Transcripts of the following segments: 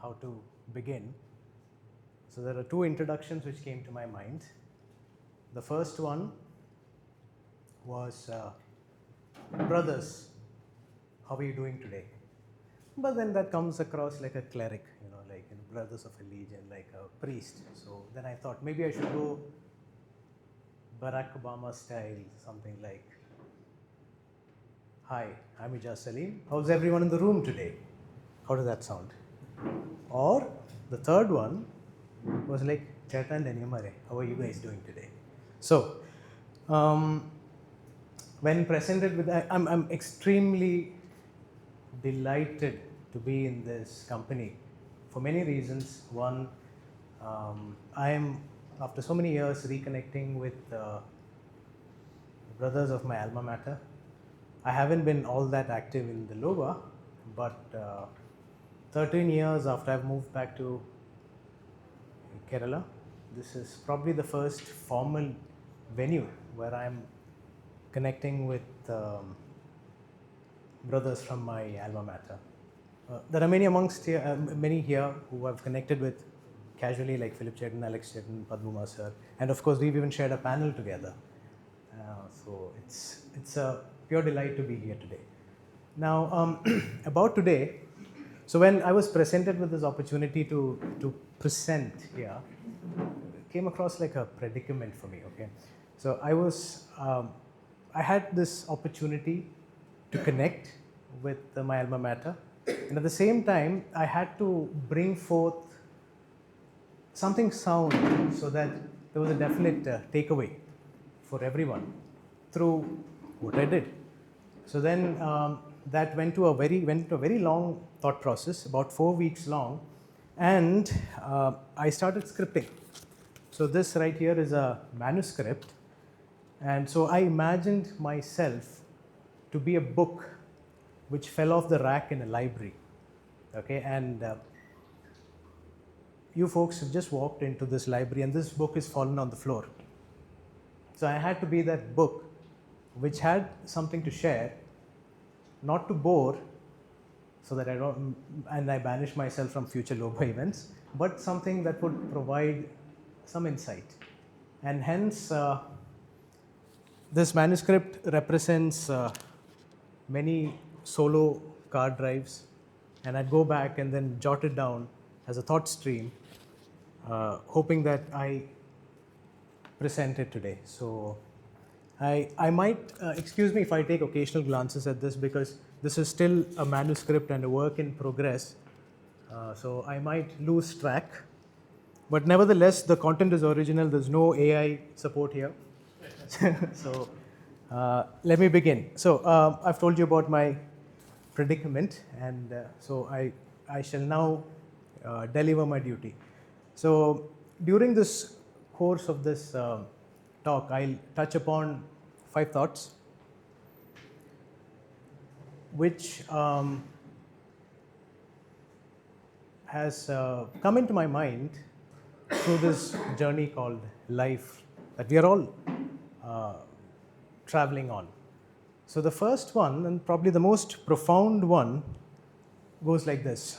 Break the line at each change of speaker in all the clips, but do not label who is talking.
how to begin. So there are two introductions which came to my mind. The first one was, brothers, how are you doing today? But then that comes across like a cleric, like brothers of a legion, like a priest. So then I thought maybe I should go Barack Obama style, something like, hi, I'm Ejaz Salim. How's everyone in the room today? How does that sound? Or the third one was like, Chaitan and Yamare, how are you guys doing today? So, when presented with that, I'm extremely delighted to be in this company for many reasons. One, I am, after so many years, reconnecting with brothers of my alma mater. I haven't been all that active in the Loba, but 13 years after I've moved back to Kerala, this is probably the first formal venue where I'm connecting with brothers from my alma mater. There are many amongst here, many here who I've connected with casually, like Philip Chetan, Alex Chetan, Padmuma sir, and of course we've even shared a panel together. So it's a pure delight to be here today. Now, about today, so when I was presented with this opportunity to present here, it came across like a predicament for me. Okay, so I had this opportunity to connect with my alma mater, and at the same time, I had to bring forth something sound so that there was a definite takeaway for everyone through what I did. So then that went to a very long thought process, about 4 weeks long, and I started scripting. So this right here is a manuscript, and so I imagined myself to be a book which fell off the rack in a library. Okay, and you folks have just walked into this library and this book is fallen on the floor. So I had to be that book which had something to share, not to bore, so that I banish myself from future Loba events, but something that would provide some insight. And hence, this manuscript represents many solo car drives, and I'd go back and then jot it down as a thought stream, hoping that I present it today. So I might, excuse me if I take occasional glances at this, because this is still a manuscript and a work in progress, so I might lose track. But nevertheless, the content is original. There's no AI support here. So let me begin. So I've told you about my predicament, and so I shall now deliver my duty. So during this course of this talk, I'll touch upon 5 thoughts which has come into my mind through this journey called life that we are all traveling on. So the first one, and probably the most profound one, goes like this.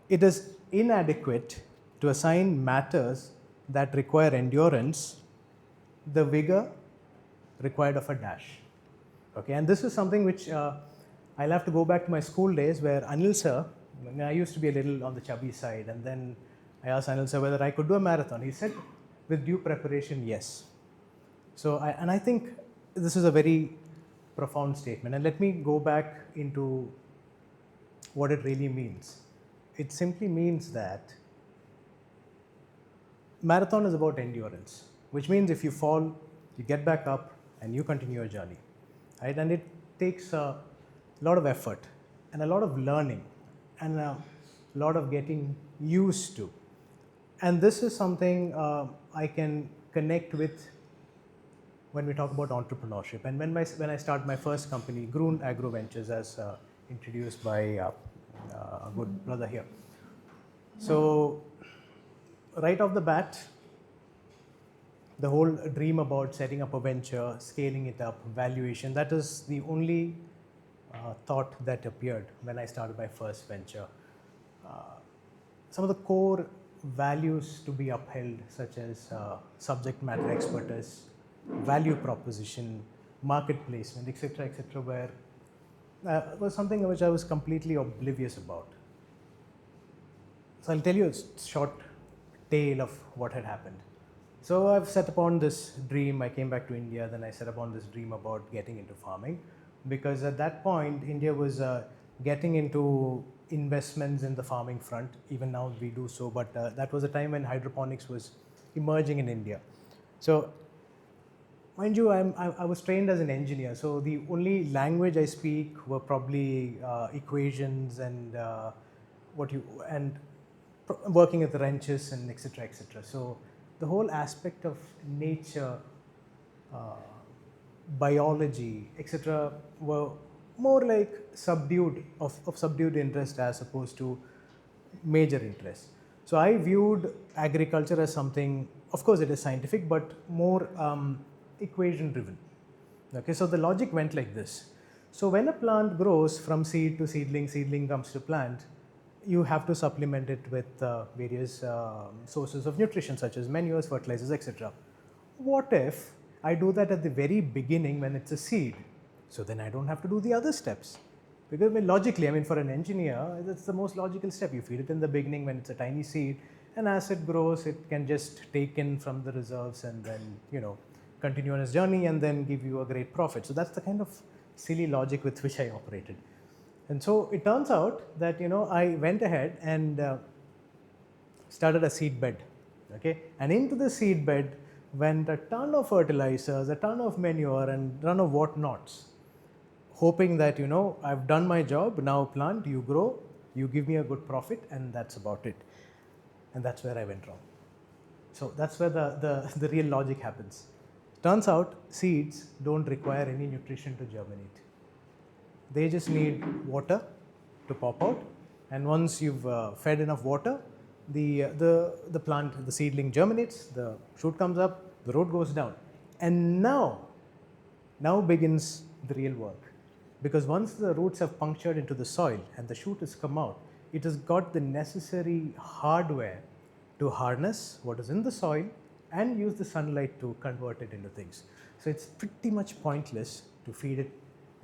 It is inadequate to assign matters that require endurance the vigor required of a dash. Okay, and this is something which I'll have to go back to my school days, where Anil sir, I used to be a little on the chubby side, and then I asked Anil sir whether I could do a marathon. He said, with due preparation, yes. So, I think this is a very profound statement, and let me go back into what it really means. It simply means that marathon is about endurance, which means if you fall, you get back up and you continue your journey, right? And it takes a lot of effort and a lot of learning and a lot of getting used to. And this is something I can connect with when we talk about entrepreneurship. And when I start my first company, Grun Agro Ventures, as introduced by a good brother here. So right off the bat, the whole dream about setting up a venture, scaling it up, valuation, that is the only thought that appeared when I started my first venture. some of the core values to be upheld, such as subject matter expertise, value proposition, market placement, etc., were was something which I was completely oblivious about. So I'll tell you a short tale of what had happened. So I've set upon this dream. I came back to India, then I set upon this dream about getting into farming, because at that point India was getting into investments in the farming front. Even now we do so, but that was a time when hydroponics was emerging in India. So mind you, I was trained as an engineer, so the only language I speak were probably equations and working at the wrenches and etc. So the whole aspect of nature, biology, etc., were more like subdued interest as opposed to major interest. So I viewed agriculture as something, of course it is scientific, but more equation driven. Okay, so the logic went like this. So when a plant grows from seed to seedling, seedling comes to plant, you have to supplement it with various sources of nutrition such as manures, fertilizers, etc. What if I do that at the very beginning when it's a seed? So then I don't have to do the other steps. Because logically, for an engineer, that's the most logical step. You feed it in the beginning when it's a tiny seed, and as it grows, it can just take in from the reserves and then, continue on its journey and then give you a great profit. So that's the kind of silly logic with which I operated. And so it turns out that, I went ahead and started a seed bed. Okay, and into the seed bed went a ton of fertilizers, a ton of manure, and a ton of whatnots, hoping that, I've done my job, now plant, you grow, you give me a good profit, and that's about it. And that's where I went wrong. So that's where the real logic happens. Turns out seeds don't require any nutrition to germinate. They just need water to pop out, and once you've fed enough water, the plant, the seedling germinates, the shoot comes up, the root goes down, and now begins the real work. Because once the roots have punctured into the soil and the shoot has come out, it has got the necessary hardware to harness what is in the soil and use the sunlight to convert it into things. So it's pretty much pointless to feed it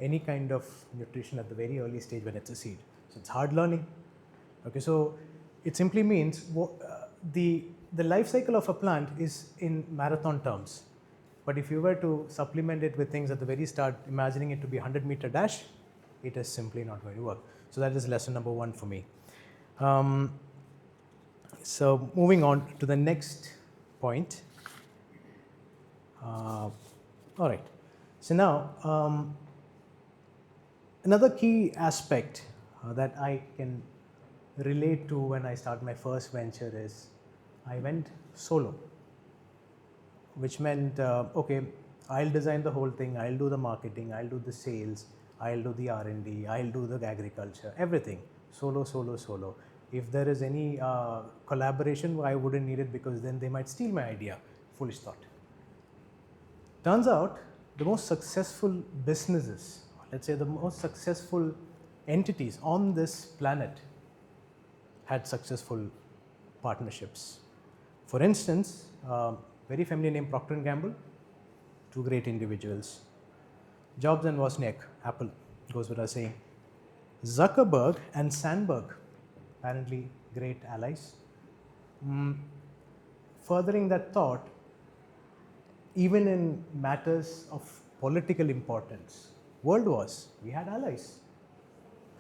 any kind of nutrition at the very early stage when it's a seed. So it's hard learning. Okay, so it simply means the life cycle of a plant is in marathon terms. But if you were to supplement it with things at the very start, imagining it to be a 100-meter dash, it is simply not going to work. So that is lesson number one for me. So moving on to the next point. All right. So now, another key aspect that I can relate to when I start my first venture is I went solo, which meant, okay, I'll design the whole thing, I'll do the marketing, I'll do the sales, I'll do the R&D, I'll do the agriculture, everything. Solo. If there is any collaboration, I wouldn't need it because then they might steal my idea. Foolish thought. Turns out the most successful businesses, let's say the most successful entities on this planet had successful partnerships. For instance, very familiar name Procter & Gamble, two great individuals. Jobs and Wozniak, Apple, goes without saying. Zuckerberg and Sandberg, apparently great allies. Furthering that thought, even in matters of political importance, world wars, we had allies.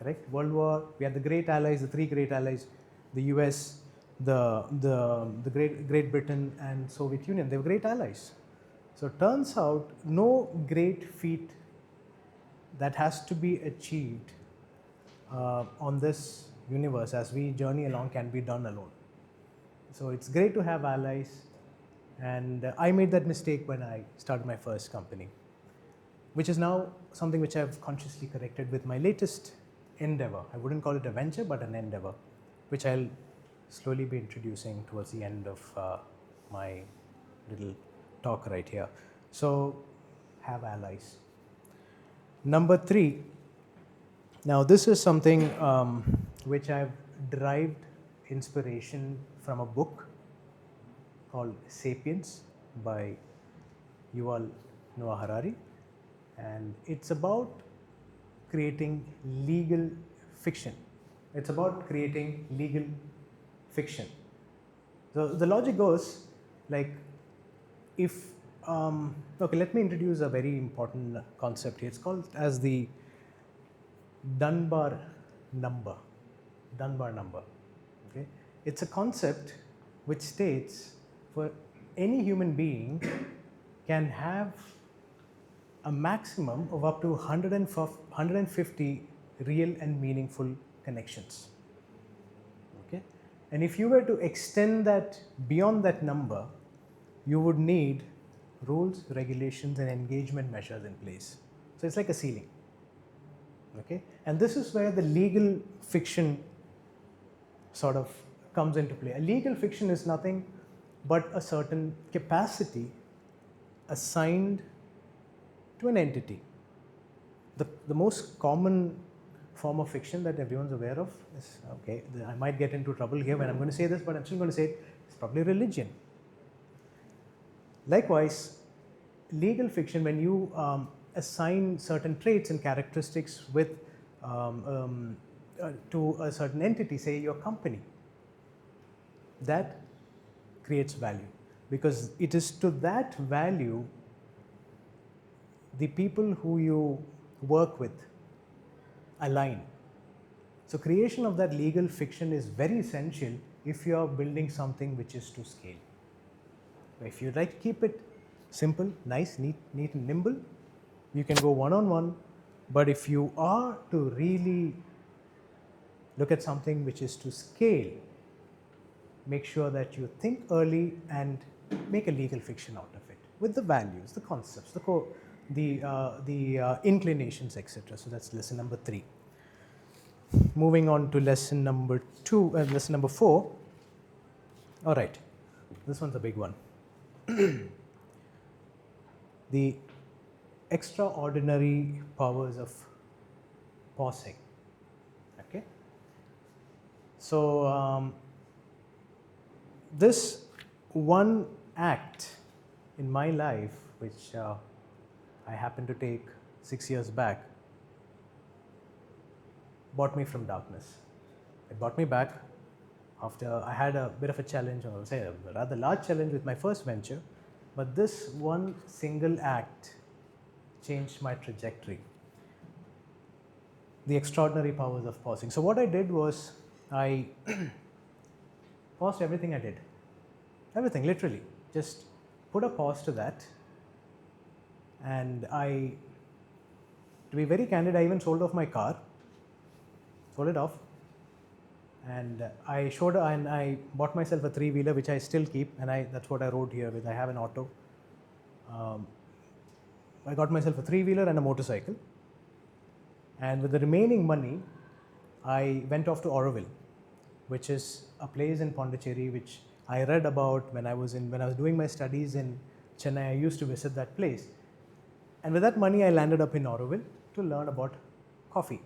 Correct? World War, we had the great allies, the three great allies, the US, the Great Britain and Soviet Union. They were great allies. So it turns out no great feat that has to be achieved on this universe as we journey along can be done alone. So it's great to have allies, and I made that mistake when I started my first company, which is now something which I've consciously corrected with my latest endeavor. I wouldn't call it a venture, but an endeavor, which I'll slowly be introducing towards the end of my little talk right here. So have allies. Number 3, now this is something which I've derived inspiration from a book called Sapiens by Yuval Noah Harari, and it's about creating legal fiction. It's about creating legal fiction. So the logic goes like, if okay, let me introduce a very important concept here. It's called as the Dunbar number. Dunbar number. Okay, it's a concept which states for any human being can have a maximum of up to 150 real and meaningful connections. Okay, and if you were to extend that beyond that number, you would need rules, regulations, and engagement measures in place. So it's like a ceiling. Okay, and this is where the legal fiction sort of comes into play. A legal fiction is nothing but a certain capacity assigned to an entity. The most common form of fiction that everyone's aware of is, okay, I might get into trouble here when I'm going to say this, but I'm still going to say it's probably religion. Likewise, legal fiction, when you assign certain traits and characteristics with to a certain entity, say your company, that creates value, because it is to that value the people who you work with align. So creation of that legal fiction is very essential if you are building something which is to scale. If you like to keep it simple, nice, neat and nimble, you can go one-on-one. But if you are to really look at something which is to scale, make sure that you think early and make a legal fiction out of it with the values, the concepts, the inclinations, etc. So that's lesson number 3. Moving on to lesson number 4. All right, this one's a big one. The extraordinary powers of pausing. Okay, so this one act in my life, which I happened to take 6 years back, brought me from darkness. It brought me back after I had a bit of a challenge, or I'll say a rather large challenge with my first venture, but this one single act changed my trajectory. The extraordinary powers of pausing. So what I did was I paused everything I did. Everything, literally. Just put a pause to that. And to be very candid, I even sold off my car. Sold it off. And I bought myself a 3-wheeler, which I still keep, and that's what I wrote here with. I have an auto. I got myself a 3-wheeler and a motorcycle. And with the remaining money, I went off to Auroville, which is a place in Pondicherry which I read about when I was doing my studies in Chennai. I used to visit that place. And with that money, I landed up in Auroville to learn about coffee.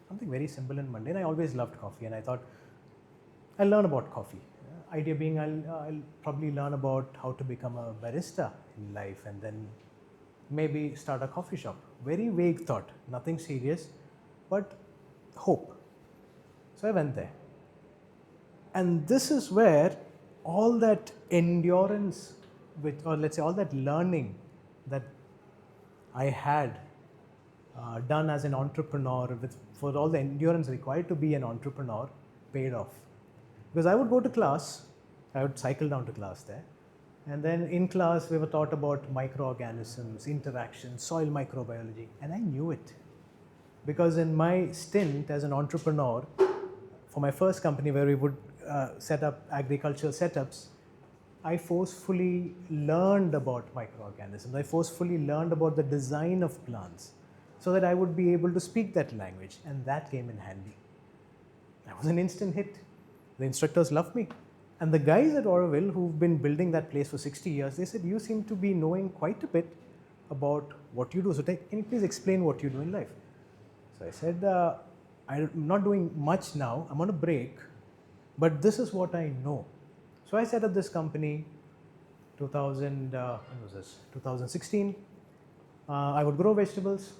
Something very simple and mundane. I always loved coffee, and I thought I'll learn about coffee. Idea being I'll probably learn about how to become a barista in life, and then maybe start a coffee shop. Very vague thought, nothing serious, but hope. So I went there. And this is where all that endurance, or let's say all that learning that I had done as an entrepreneur, for all the endurance required to be an entrepreneur, paid off. Because I would go to class, I would cycle down to class there, and then in class we were taught about microorganisms, interactions, soil microbiology, and I knew it. Because in my stint as an entrepreneur, for my first company where we would set up agricultural setups, I forcefully learned about microorganisms. I forcefully learned about the design of plants so that I would be able to speak that language, and that came in handy. That was an instant hit. The instructors loved me. And the guys at Auroville who've been building that place for 60 years, they said, you seem to be knowing quite a bit about what you do. So can you please explain what you do in life? So I said, I'm not doing much now. I'm on a break. but this is what I know. So I set up this company 2016. I would grow vegetables.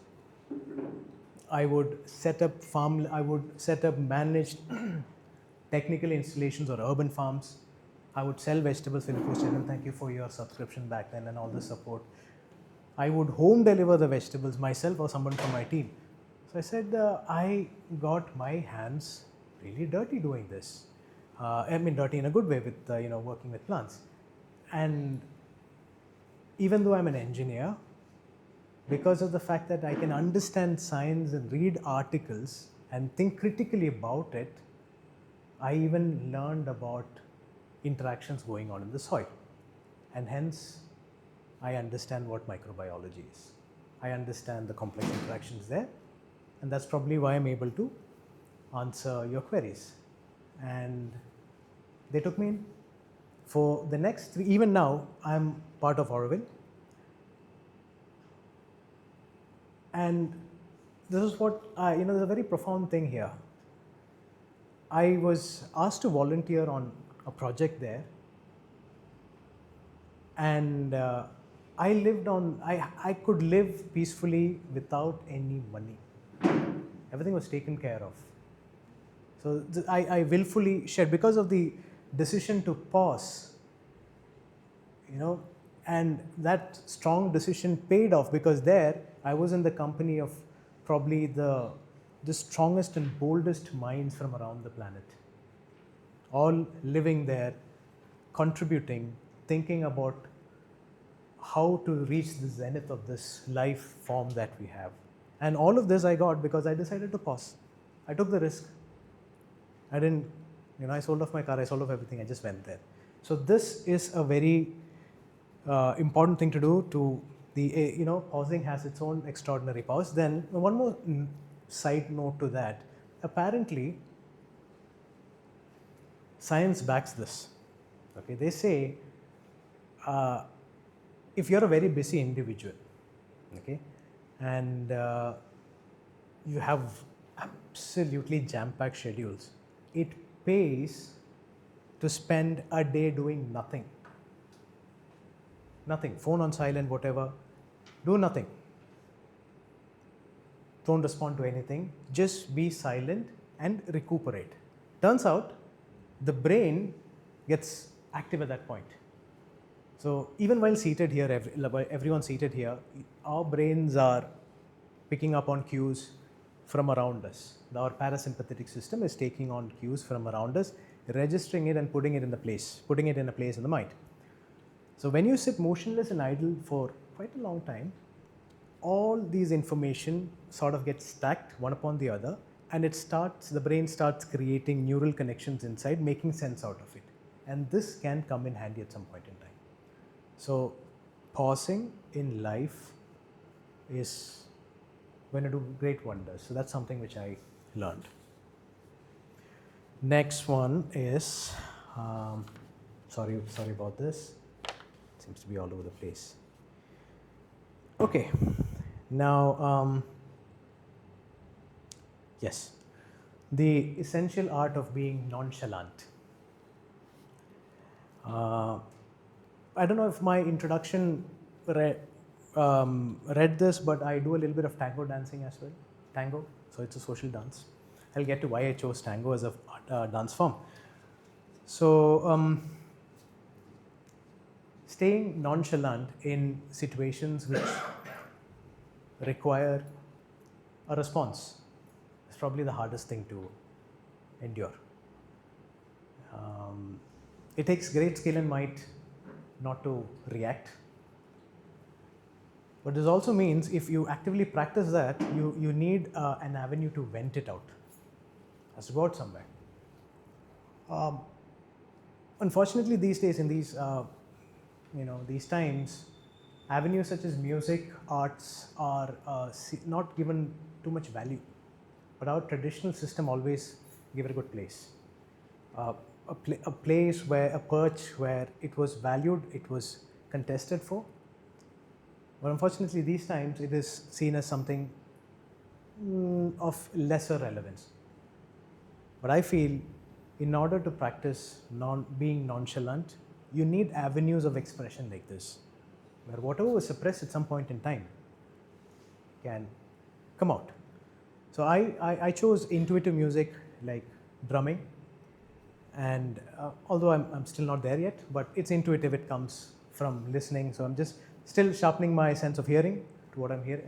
I would set up managed technical installations or urban farms. I would sell vegetables. And thank you for your subscription back then and all the support. I would home deliver the vegetables myself or someone from my team. So I said, I got my hands really dirty doing this. I mean, dirty in a good way with working with plants. And even though I'm an engineer, because of the fact that I can understand science and read articles and think critically about it, I even learned about interactions going on in the soil. And hence, I understand what microbiology is. I understand the complex interactions there. And that's probably why I'm able to answer your queries. And they took me in. For the next 3, even now, I'm part of Auroville. And this is what, there's a very profound thing here. I was asked to volunteer on a project there. And I could live peacefully without any money. Everything was taken care of. So I willfully shared because of the decision to pause, and that strong decision paid off, because there I was in the company of probably the strongest and boldest minds from around the planet, all living there, contributing, thinking about how to reach the zenith of this life form that we have. And all of this I got because I decided to pause. I took the risk. I didn't, I sold off my car, I sold off everything, I just went there. So this is a very important thing to do. To the, pausing has its own extraordinary pause. Then one more side note to that. Apparently, science backs this. Okay, they say if you're a very busy individual, okay, and you have absolutely jam-packed schedules, it pays to spend a day doing nothing. Nothing. Phone on silent, whatever. Do nothing. Don't respond to anything. Just be silent and recuperate. Turns out the brain gets active at that point. So even while seated here, everyone seated here, our brains are picking up on cues from around us. Our parasympathetic system is taking on cues from around us, registering it and putting it in a place in the mind. So when you sit motionless and idle for quite a long time, all these information sort of gets stacked one upon the other, and the brain starts creating neural connections inside, making sense out of it. And this can come in handy at some point in time. So pausing in life is going to do great wonders. So that's something which I learned. Next one is, sorry about this. It seems to be all over the place. Okay, now, yes, the essential art of being nonchalant. I don't know if my introduction read this, but I do a little bit of tango dancing as well. Tango, so it's a social dance. I'll get to why I chose tango as a dance form. So, staying nonchalant in situations which require a response is probably the hardest thing to endure. It takes great skill and might not to react. But this also means if you actively practice that, you need an avenue to vent it out. It has to go out somewhere. Unfortunately, these days, in these these times, avenues such as music, arts are not given too much value. But our traditional system always gave it a good place. A place where, a perch where it was valued, it was contested for. But unfortunately, these times, it is seen as something of lesser relevance. But I feel in order to practice being nonchalant, you need avenues of expression like this, where whatever was suppressed at some point in time can come out. So I chose intuitive music like drumming, and although I'm still not there yet, but it's intuitive, it comes from listening. So I'm just still sharpening my sense of hearing to what I'm hearing,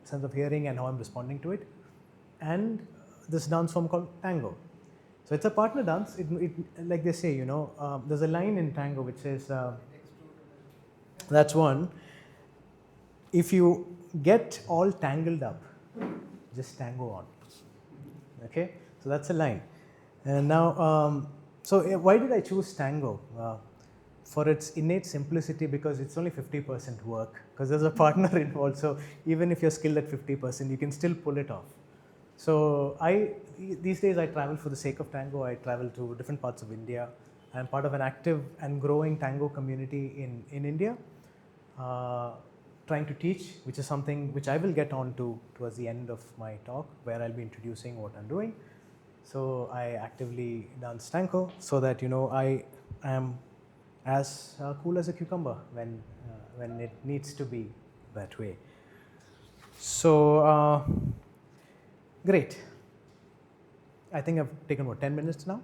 sense of hearing and how I'm responding to it. And this dance form called tango. So it's a partner dance. Like they say, there's a line in tango which says, that's one, if you get all tangled up, just tango on. Okay, so that's a line. And now, so why did I choose tango? For its innate simplicity, because it's only 50% work, because there's a partner involved. So even if you're skilled at 50%, you can still pull it off. So these days I travel for the sake of tango. I travel to different parts of India. I'm part of an active and growing tango community in India, trying to teach, which is something which I will get on to towards the end of my talk, where I'll be introducing what I'm doing. So I actively dance tango so that I am as cool as a cucumber when it needs to be that way. So great. I think I've taken 10 minutes now?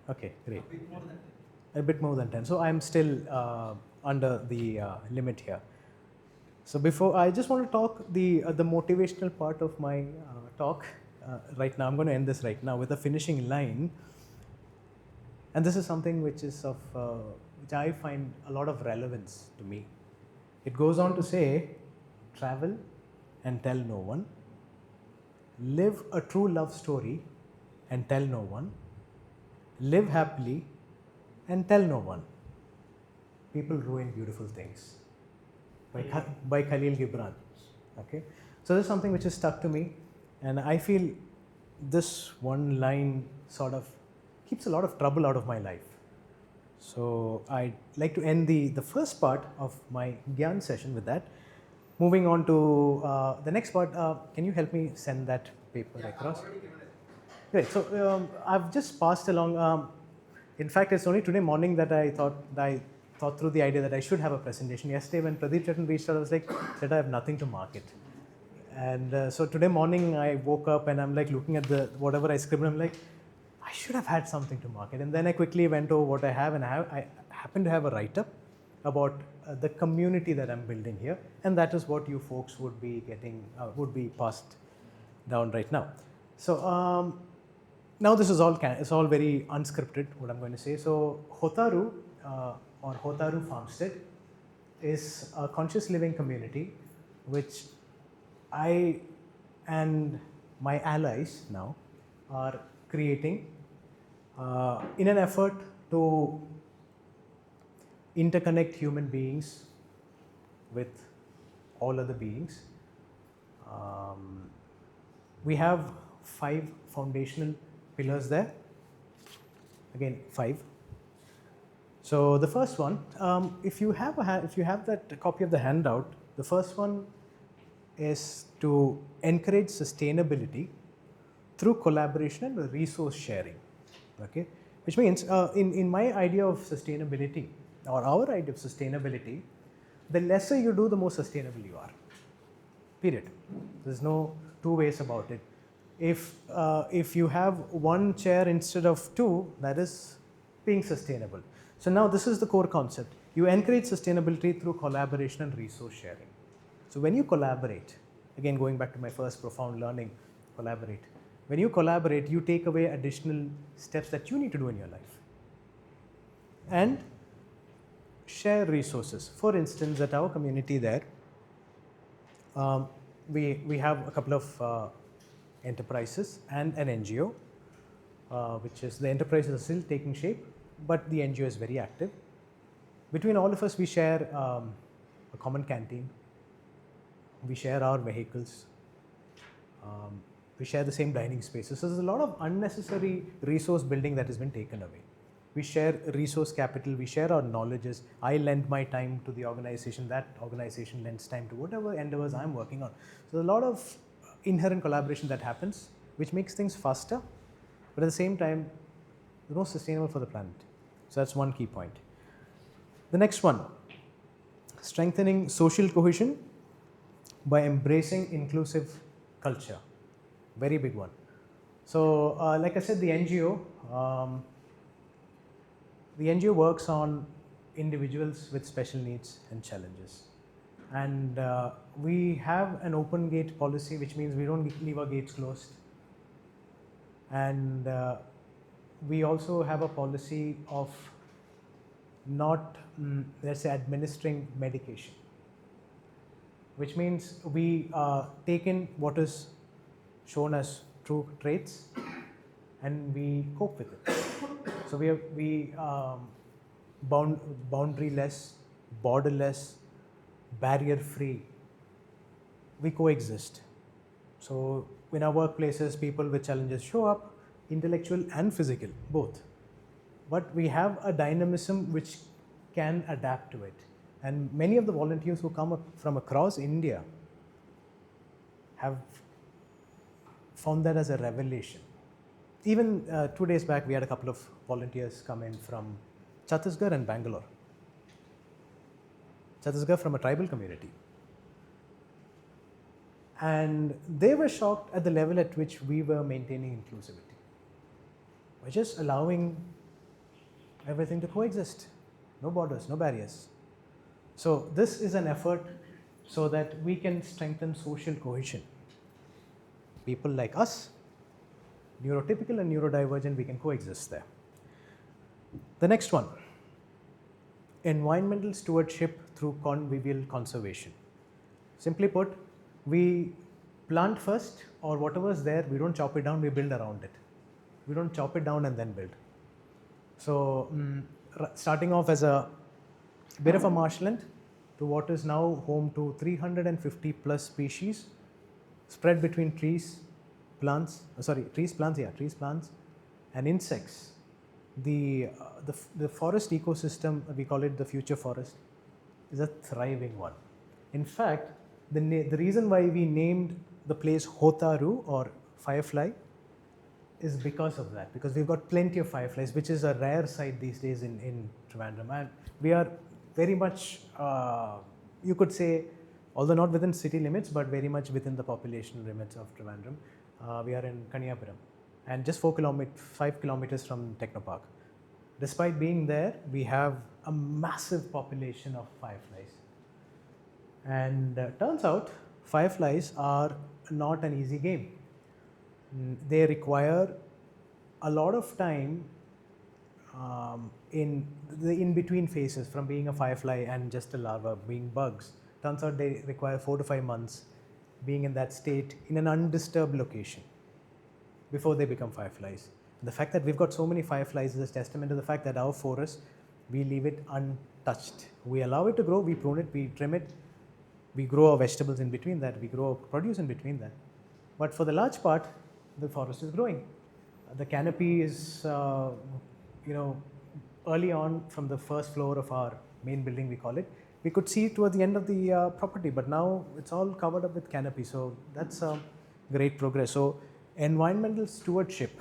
Okay, great. A bit more than 10. So I'm still under the limit here. So before, I just want to talk the motivational part of my talk right now. I'm going to end this right now with a finishing line. And this is something which is which I find a lot of relevance to me. It goes on to say, travel and tell no one, live a true love story and tell no one, live happily and tell no one. People ruin beautiful things. By Khalil Gibran. Okay, so this is something which is stuck to me, and I feel this one line sort of keeps a lot of trouble out of my life. So I'd like to end the first part of my Gyan session with that. Moving on to the next part, can you help me send that paper across? Great. So I've just passed along. In fact, it's only today morning that I thought through the idea that I should have a presentation. Yesterday, when Pradeep Chatan reached out, I was like, said I have nothing to market. And so today morning, I woke up and I'm like looking at whatever I scribbled. I'm like, I should have had something to market. And then I quickly went over what I have, and I happen to have a write-up about the community that I'm building here, and that is what you folks would be getting, would be passed down right now. So now this is all very unscripted, what I'm going to say. So Hotaru or Hotaru Farmstead is a conscious living community which I and my allies now are creating in an effort to interconnect human beings with all other beings. We have 5 foundational pillars there. Again, 5. So the first one, if you have that copy of the handout, the first one is to encourage sustainability through collaboration and resource sharing. Okay, which means in my idea of sustainability, or our idea of sustainability, the lesser you do, the more sustainable you are. Period. There's no two ways about it. If you have 1 chair instead of 2, that is being sustainable. So now this is the core concept. You encourage sustainability through collaboration and resource sharing. So when you collaborate, again going back to my first profound learning, collaborate. When you collaborate, you take away additional steps that you need to do in your life. And share resources. For instance, at our community there, we have a couple of enterprises and an NGO, which is the enterprises are still taking shape, but the NGO is very active. Between all of us, we share a common canteen. We share our vehicles. We share the same dining spaces. So there's a lot of unnecessary resource building that has been taken away. We share resource capital, we share our knowledges. I lend my time to the organization, that organization lends time to whatever endeavors I'm working on. So a lot of inherent collaboration that happens, which makes things faster but at the same time, the most sustainable for the planet. So that's one key point. The next one, strengthening social cohesion by embracing inclusive culture. Very big one. So, like I said, the NGO works on individuals with special needs and challenges. And we have an open gate policy, which means we don't leave our gates closed. And we also have a policy of not, let's say, administering medication, which means we take in what is shown as true traits and we cope with it. So we boundaryless, borderless, barrier-free. We coexist. So in our workplaces, people with challenges show up, intellectual and physical, both. But we have a dynamism which can adapt to it. And many of the volunteers who come from across India have found that as a revelation. Even 2 days back, we had a couple of volunteers come in from Chhattisgarh and Bangalore. Chhattisgarh from a tribal community. And they were shocked at the level at which we were maintaining inclusivity. We're just allowing everything to coexist. No borders, no barriers. So this is an effort so that we can strengthen social cohesion. People like us, neurotypical and neurodivergent, we can coexist there. The next one, environmental stewardship through convivial conservation. Simply put, we plant first, or whatever's there, we don't chop it down, we build around it. We don't chop it down and then build. So starting off as a bit of a marshland to what is now home to 350 plus species spread between trees, plants, and insects. The forest ecosystem, we call it the future forest, is a thriving one. In fact, the reason why we named the place Hotaru, or firefly, is because of that, because we've got plenty of fireflies, which is a rare sight these days in Trivandrum. And we are very much, you could say, although not within city limits, but very much within the population limits of Trivandrum. We are in Kanyapuram, and just 5 kilometers from Technopark. Despite being there, we have a massive population of fireflies. And turns out, fireflies are not an easy game. They require a lot of time in the in-between phases, from being a firefly and just a larva, being bugs. Turns out they require 4 to 5 months being in that state in an undisturbed location before they become fireflies. The fact that we've got so many fireflies is a testament to the fact that our forest, we leave it untouched. We allow it to grow, we prune it, we trim it, we grow our vegetables in between that, we grow produce in between that. But for the large part, the forest is growing. The canopy is, early on from the first floor of our main building, we call it, we could see toward the end of the property, but now it's all covered up with canopy. So that's great progress. So environmental stewardship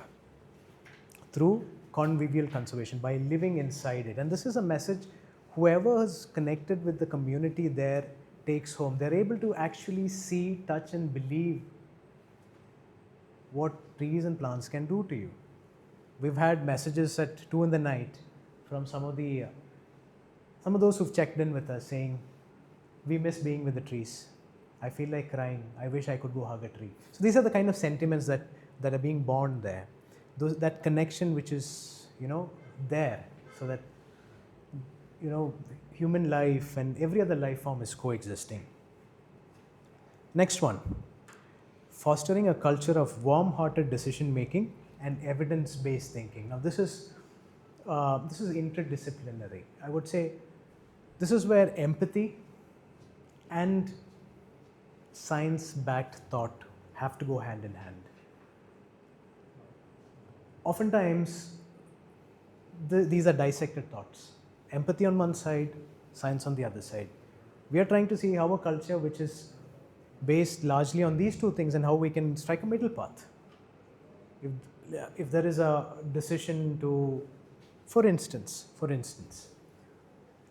through convivial conservation, by living inside it. And this is a message whoever is connected with the community there takes home. They're able to actually see, touch and believe what trees and plants can do to you. We've had messages at 2 in the night from some of those who've checked in with us saying, we miss being with the trees. I feel like crying. I wish I could go hug a tree. So these are the kind of sentiments that are being born there. That connection which is, there, so that, human life and every other life form is coexisting. Next one, fostering a culture of warm-hearted decision making and evidence-based thinking. Now this is interdisciplinary. I would say this is where empathy and science-backed thought have to go hand in hand. Oftentimes, these are dissected thoughts. Empathy on one side, science on the other side. We are trying to see how a culture which is based largely on these two things and how we can strike a middle path. if there is a decision to, for instance,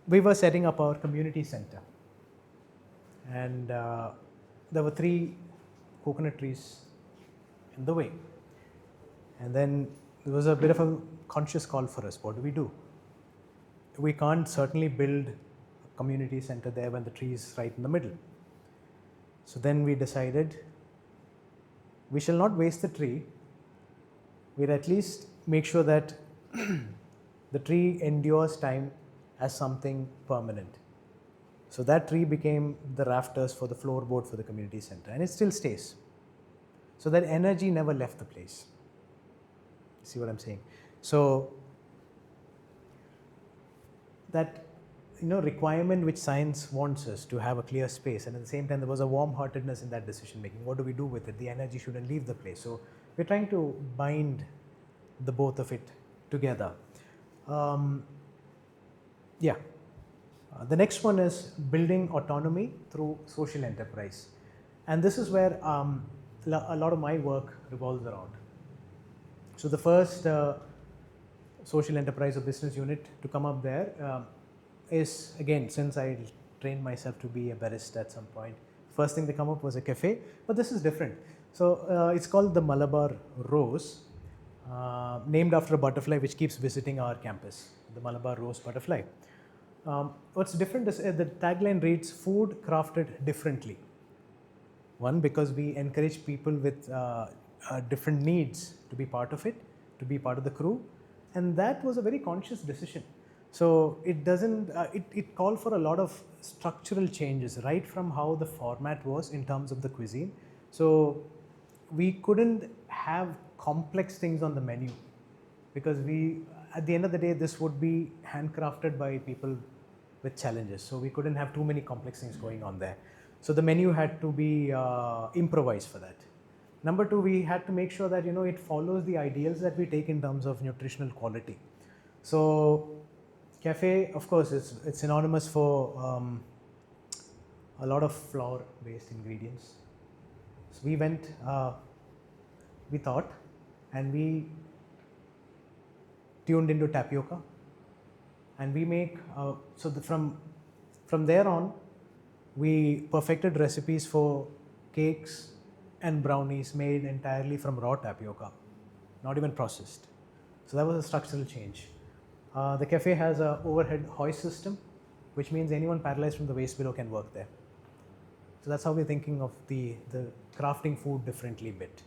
we were setting up our community center, and there were 3 coconut trees in the way. And then there was a bit of a conscious call for us. What do? We can't certainly build a community center there when the tree is right in the middle. So then we decided we shall not waste the tree. We'll at least make sure that the tree endures time as something permanent. So that tree became the rafters for the floorboard for the community center, and it still stays. So that energy never left the place. See what I'm saying? So that requirement which science wants us to have a clear space, and at the same time there was a warm-heartedness in that decision making. What do we do with it? The energy shouldn't leave the place. So we're trying to bind the both of it together. The next one is building autonomy through social enterprise, and this is where a lot of my work revolves around. So the first social enterprise or business unit to come up there is, again, since I trained myself to be a barista at some point, first thing that come up was a cafe, but this is different. So it's called the Malabar Rose, named after a butterfly which keeps visiting our campus, the Malabar Rose butterfly. What's different is the tagline reads, "Food crafted differently." One, because we encourage people with different needs to be part of it, to be part of the crew, and that was a very conscious decision. So it doesn't, it called for a lot of structural changes, right from how the format was in terms of the cuisine. So we couldn't have complex things on the menu, because at the end of the day, this would be handcrafted by people with challenges. So we couldn't have too many complex things going on there. So the menu had to be improvised for that. Number 2, we had to make sure that it follows the ideals that we take in terms of nutritional quality. So cafe, of course, it's synonymous for a lot of flour-based ingredients. So we went, we thought, and we tuned into tapioca, and we make from there on, we perfected recipes for cakes and brownies made entirely from raw tapioca, not even processed. So that was a structural change. The cafe has an overhead hoist system, which means anyone paralyzed from the waist below can work there. So that's how we're thinking of the crafting food differently bit.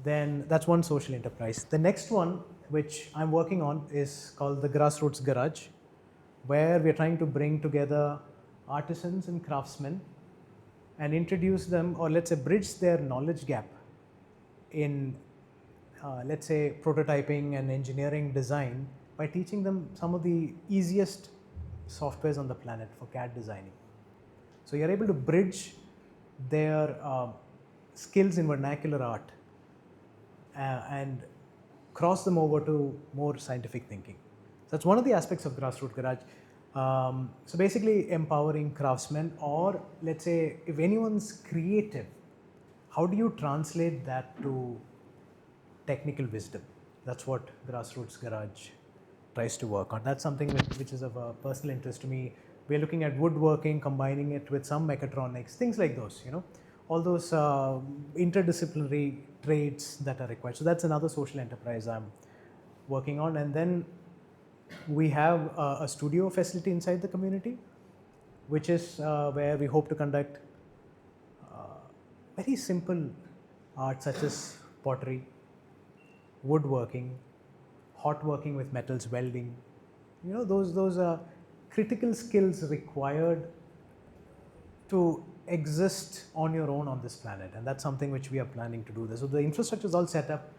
Then that's one social enterprise. The next one, which I'm working on, is called the Grassroots Garage, where we're trying to bring together artisans and craftsmen and introduce them, or let's say bridge their knowledge gap in, let's say, prototyping and engineering design, by teaching them some of the easiest softwares on the planet for CAD designing. So you're able to bridge their skills in vernacular art and cross them over to more scientific thinking. So that's one of the aspects of Grassroots Garage. So basically empowering craftsmen, or let's say if anyone's creative, how do you translate that to technical wisdom? That's what Grassroots Garage tries to work on. That's something which is of a personal interest to me. We're looking at woodworking, combining it with some mechatronics, things like those, all those interdisciplinary trades that are required. So that's another social enterprise I'm working on. And then we have a studio facility inside the community, which is where we hope to conduct very simple art such as pottery, woodworking, hot working with metals, welding. Those are critical skills required to exist on your own on this planet, and that's something which we are planning to do. So the infrastructure is all set up,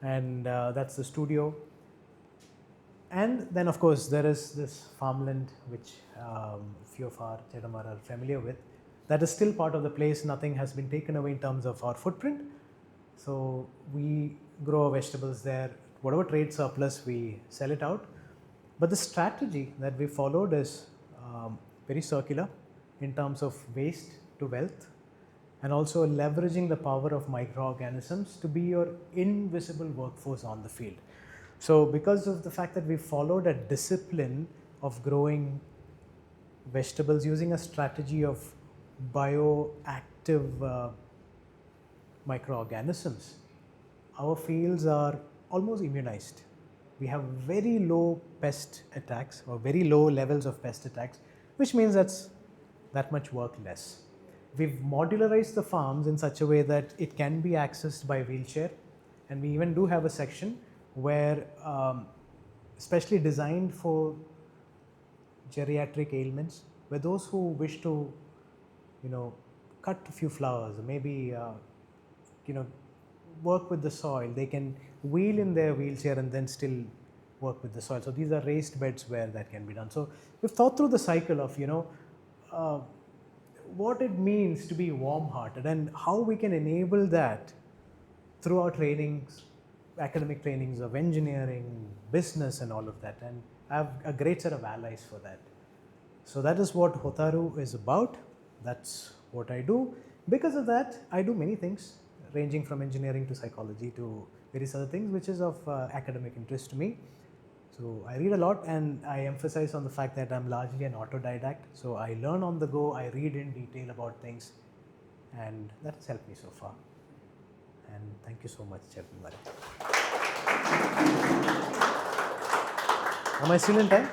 and that's the studio. And then, of course, there is this farmland, which few of our Chedamar are familiar with. That is still part of the place. Nothing has been taken away in terms of our footprint. So we grow our vegetables there. Whatever trade surplus, we sell it out. But the strategy that we followed is very circular in terms of waste to wealth. and also leveraging the power of microorganisms to be your invisible workforce on the field. So because of the fact that we followed a discipline of growing vegetables using a strategy of bioactive microorganisms, our fields are almost immunized. We have very low pest attacks or very low levels of pest attacks, which means that's that much work less. We've modularized the farms in such a way that it can be accessed by wheelchair, and we even do have a section where especially designed for geriatric ailments, where those who wish to, cut a few flowers, maybe, work with the soil, they can wheel in their wheelchair and then still work with the soil. So these are raised beds where that can be done. So we've thought through the cycle of, what it means to be warm-hearted and how we can enable that through our trainings, academic trainings of engineering, business and all of that, and I have a great set of allies for that. So that is what Hotaru is about. That's what I do. Because of that, I do many things, ranging from engineering to psychology to various other things, which is of academic interest to me. So I read a lot, and I emphasize on the fact that I'm largely an autodidact. So I learn on the go, I read in detail about things, and that has helped me so far. And thank you so much, Chairman. Am I still in time?